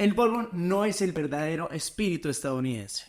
El bourbon no es el verdadero espíritu estadounidense.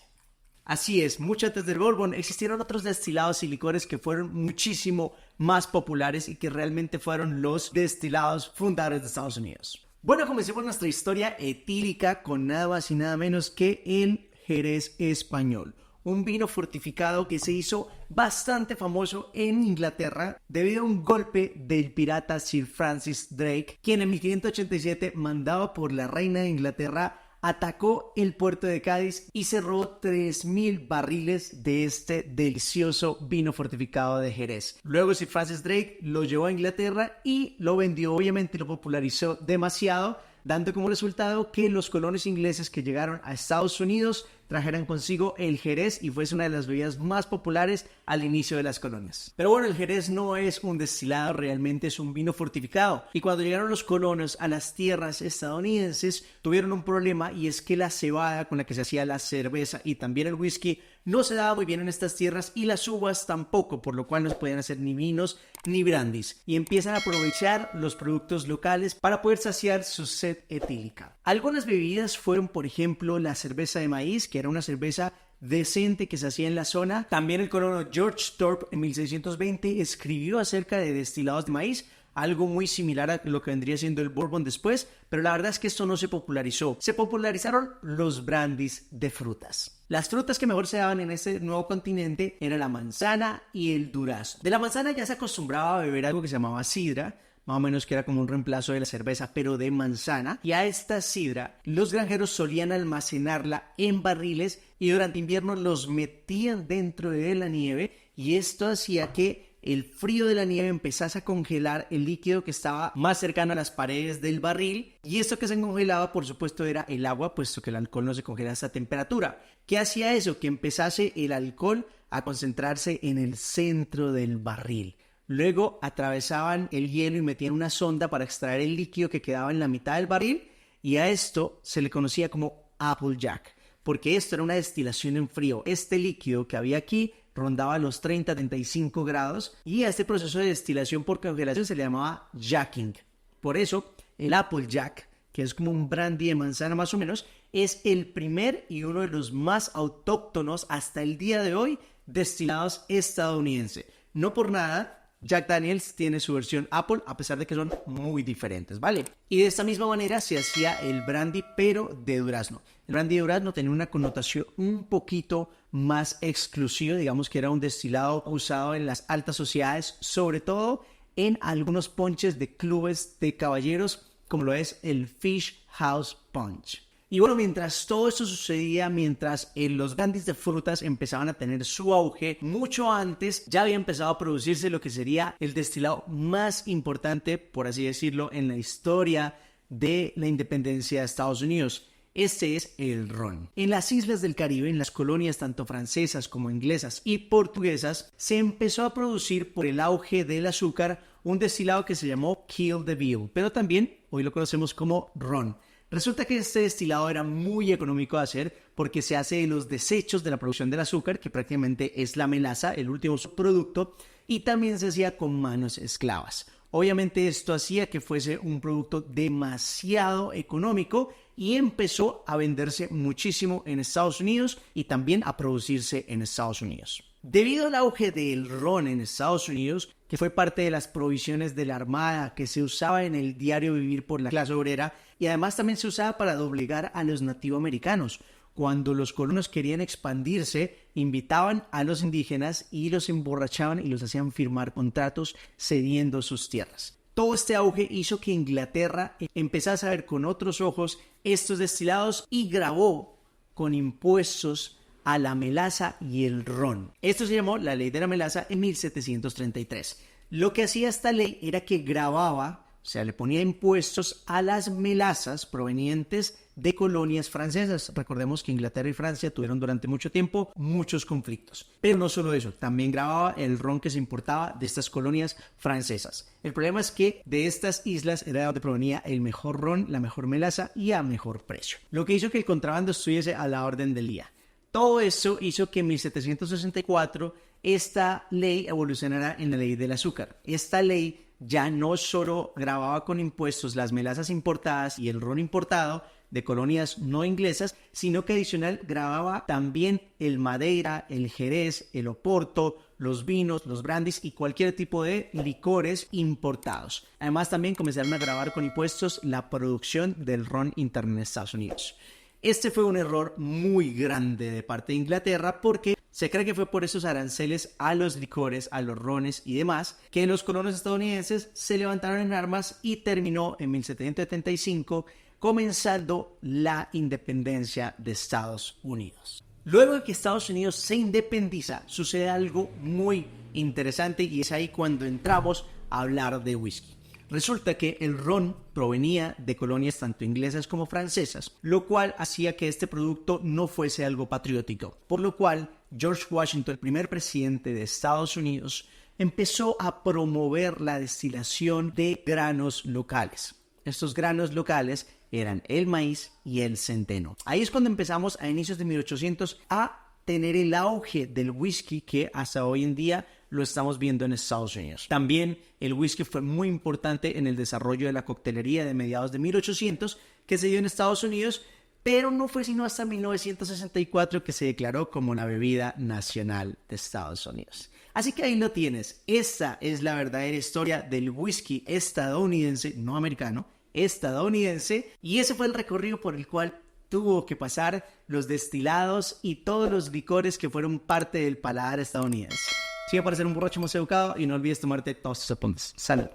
Así es, mucho antes del bourbon existieron otros destilados y licores que fueron muchísimo más populares y que realmente fueron los destilados fundadores de Estados Unidos. Bueno, comencemos nuestra historia etílica con nada más y nada menos que el Jerez español. Un vino fortificado que se hizo bastante famoso en Inglaterra debido a un golpe del pirata Sir Francis Drake, quien en 1587, mandado por la reina de Inglaterra, atacó el puerto de Cádiz y se robó 3.000 barriles de este delicioso vino fortificado de Jerez. Luego Sir Francis Drake lo llevó a Inglaterra y lo vendió, obviamente lo popularizó demasiado, dando como resultado que los colonos ingleses que llegaron a Estados Unidos trajeran consigo el Jerez y fuese una de las bebidas más populares al inicio de las colonias. Pero bueno, el Jerez no es un destilado, realmente es un vino fortificado. Y cuando llegaron los colonos a las tierras estadounidenses, tuvieron un problema, y es que la cebada con la que se hacía la cerveza y también el whisky no se daba muy bien en estas tierras, y las uvas tampoco, por lo cual no se podían hacer ni vinos ni brandis, y empiezan a aprovechar los productos locales para poder saciar su sed etílica. Algunas bebidas fueron, por ejemplo, la cerveza de maíz, que era una cerveza decente que se hacía en la zona. También el colono George Thorpe en 1620 escribió acerca de destilados de maíz, algo muy similar a lo que vendría siendo el bourbon después, pero la verdad es que esto no se popularizó. Se popularizaron los brandies de frutas. Las frutas que mejor se daban en este nuevo continente eran la manzana y el durazno. De la manzana ya se acostumbraba a beber algo que se llamaba sidra, más o menos que era como un reemplazo de la cerveza, pero de manzana. Y a esta sidra los granjeros solían almacenarla en barriles y durante invierno los metían dentro de la nieve, y esto hacía que el frío de la nieve empezase a congelar el líquido que estaba más cercano a las paredes del barril, y esto que se congelaba, por supuesto, era el agua, puesto que el alcohol no se congela a esta temperatura. ¿Qué hacía eso? Que empezase el alcohol a concentrarse en el centro del barril. Luego atravesaban el hielo y metían una sonda para extraer el líquido que quedaba en la mitad del barril, y a esto se le conocía como Applejack, porque esto era una destilación en frío. Este líquido que había aquí rondaba los 30-35 grados, y a este proceso de destilación por congelación se le llamaba jacking. Por eso el Applejack, que es como un brandy de manzana más o menos, es el primer y uno de los más autóctonos hasta el día de hoy destilados estadounidenses. No por nada Jack Daniels tiene su versión Apple, a pesar de que son muy diferentes, ¿vale? Y de esta misma manera se hacía el brandy, pero de durazno. El brandy de durazno tenía una connotación un poquito más exclusiva, digamos que era un destilado usado en las altas sociedades, sobre todo en algunos ponches de clubes de caballeros, como lo es el Fish House Punch. Y bueno, mientras todo esto sucedía, mientras los brandies de frutas empezaban a tener su auge, mucho antes ya había empezado a producirse lo que sería el destilado más importante, por así decirlo, en la historia de la independencia de Estados Unidos. Este es el ron. En las islas del Caribe, en las colonias tanto francesas como inglesas y portuguesas, se empezó a producir, por el auge del azúcar, un destilado que se llamó Kill the Bill, pero también hoy lo conocemos como ron. Resulta que este destilado era muy económico de hacer porque se hace de los desechos de la producción del azúcar, que prácticamente es la melaza, el último subproducto, y también se hacía con manos esclavas. Obviamente esto hacía que fuese un producto demasiado económico y empezó a venderse muchísimo en Estados Unidos y también a producirse en Estados Unidos. Debido al auge del ron en Estados Unidos, que fue parte de las provisiones de la Armada, que se usaba en el diario vivir por la clase obrera, y además también se usaba para doblegar a los nativoamericanos. Cuando los colonos querían expandirse, invitaban a los indígenas y los emborrachaban y los hacían firmar contratos cediendo sus tierras. Todo este auge hizo que Inglaterra empezase a ver con otros ojos estos destilados y gravó con impuestos a la melaza y el ron. Esto se llamó la Ley de la Melaza en 1733. Lo que hacía esta ley era que gravaba, o sea, le ponía impuestos a las melazas provenientes de colonias francesas. Recordemos que Inglaterra y Francia tuvieron durante mucho tiempo muchos conflictos. Pero no solo eso, también gravaba el ron que se importaba de estas colonias francesas. El problema es que de estas islas era donde provenía el mejor ron, la mejor melaza y a mejor precio. Lo que hizo que el contrabando estuviese a la orden del día. Todo eso hizo que en 1764 esta ley evolucionara en la ley del azúcar. Esta ley ya no solo gravaba con impuestos las melazas importadas y el ron importado, de colonias no inglesas, sino que adicional grababa también el Madeira, el Jerez, el Oporto, los vinos, los brandies y cualquier tipo de licores importados. Además también comenzaron a grabar con impuestos la producción del ron interno en Estados Unidos. Este fue un error muy grande de parte de Inglaterra porque se cree que fue por esos aranceles a los licores, a los rones y demás, que los colonos estadounidenses se levantaron en armas y terminó en 1775 comenzando la independencia de Estados Unidos. Luego de que Estados Unidos se independiza, sucede algo muy interesante y es ahí cuando entramos a hablar de whisky. Resulta que el ron provenía de colonias tanto inglesas como francesas, lo cual hacía que este producto no fuese algo patriótico, por lo cual George Washington, el primer presidente de Estados Unidos, empezó a promover la destilación de granos locales. Estos granos locales eran el maíz y el centeno. Ahí es cuando empezamos a inicios de 1800 a tener el auge del whisky que hasta hoy en día lo estamos viendo en Estados Unidos. También el whisky fue muy importante en el desarrollo de la coctelería de mediados de 1800 que se dio en Estados Unidos, pero no fue sino hasta 1964 que se declaró como la bebida nacional de Estados Unidos. Así que ahí lo tienes. Esta es la verdadera historia del whisky estadounidense, no americano, estadounidense, y ese fue el recorrido por el cual tuvo que pasar los destilados y todos los licores que fueron parte del paladar estadounidense. Sigue para ser un borracho más educado y no olvides tomarte todos tus apuntes. Salud.